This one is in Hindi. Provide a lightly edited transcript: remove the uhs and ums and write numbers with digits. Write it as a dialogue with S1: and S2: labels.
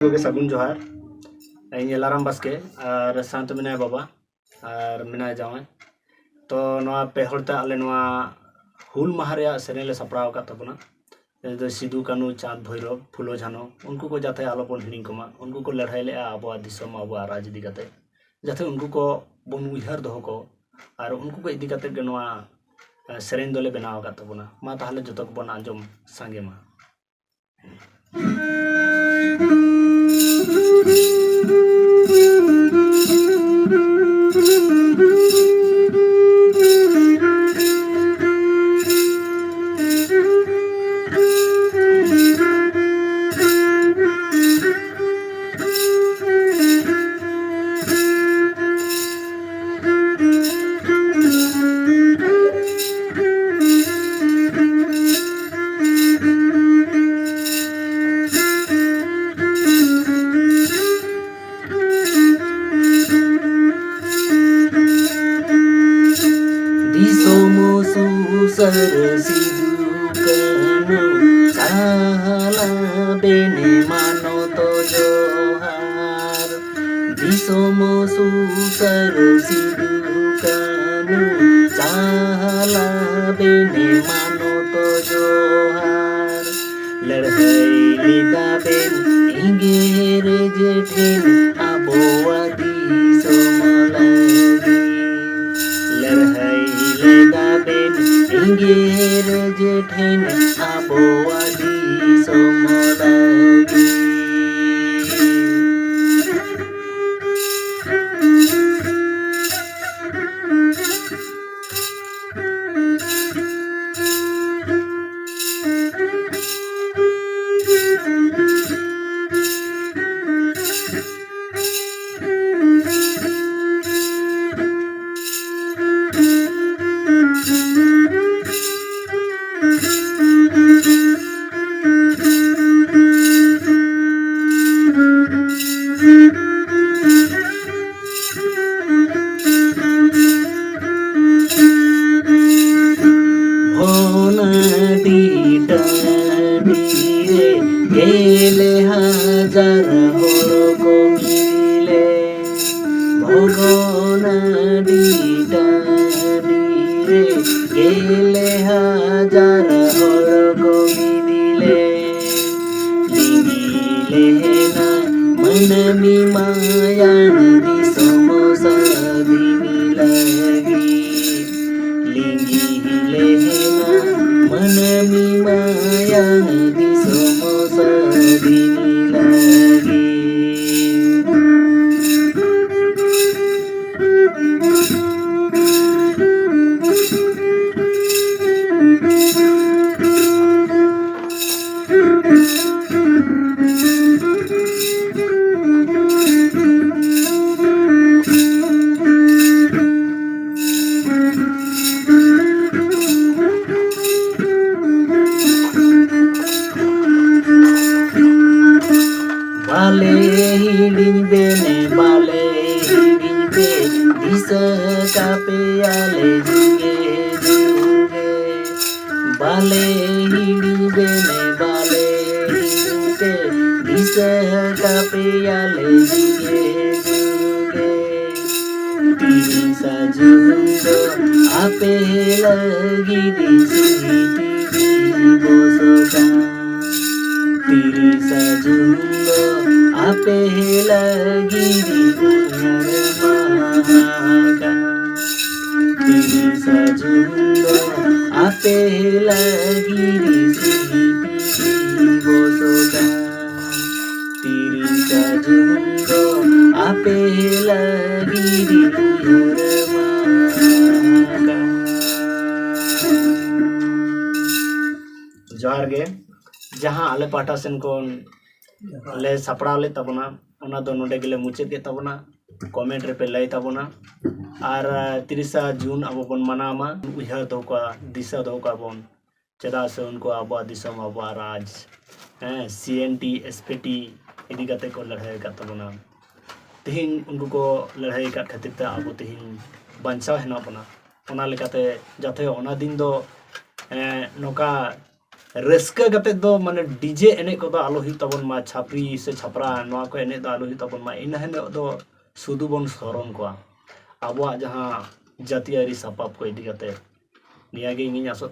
S1: सागुन जोहार इन एलाराम बास्के और साथ में बाबा और मेना जावे तो नवा पेहरते आले नवा हुल माह रे सेरें ले सपड़ाव का तबना सिदू कानू चाँद भैरव फुलो झानो उनको को जाते आलो बन हिड़िंग कमा उनको को लड़ाई ले आबो दिसम आबो राज इदी काते जाते उनको को बन उइहार दोहो को और उनको को इदी काते गे नवा सेरें दोले बनाव का तबना मा ताहले जतो को बन आंजम सांगे मा
S2: bene mano to johar disomo susar sidukanu chala bene mano to johar ladhai lida ben ingir jethin abowadi somalagi ladhai lida ben ingir jethin abowadi somalagi गेले हजार हर को मिले भगवान रे गेले हजार हर को मिले लिंगिले ना मन मी माया दिसम सदिनी लगी लिंगिले ना मन मी माया दिसम सदिनी लगी बाले हिड़ी बेने बाले हिड़ी बे दिस कापे आले जुगे जुगे बाले हिड़ी बेने बाले हिड़ी बे दिस कापे आले जुगे जुगे तिरिसा जुगो आपे लगी दिसुही टीवी बोसोका तिरिसा जुगो आपे लगी दुनियार महागा तिरिसा जुगो आपे लगी सुही पीवी बोसोगा तिरिसा जुगो आपे लगी दुनियार महागा
S1: जोहार गे जहाँ आले पाटा सेन को ले सपड़ा ले तबना ओना दो नोडे गेले मुचे के तबना कमेंट रे पे लय तबना और 30 जून अब बन मनामा उहर दो का दिशा दो का बन चदा से उनको अब दिसम अब राज CNT SPT इदी गते को लड़ाई का तबना तिहिन उनको को लड़ाई का खातिर ते अब तिहिन बंचा हेना बना ओना लेकाते जाते ओना दिन दो नोका रस्का कते दो माने डीजे एने को दो आलो ही तबन मा छापरी से छपरा नवा को एने दो आलो ही तबन मा इन हेने दो सुदु बन सोरन को आबो जहां जातीयारि सापाप को इदी कते निया गे इंगी आसो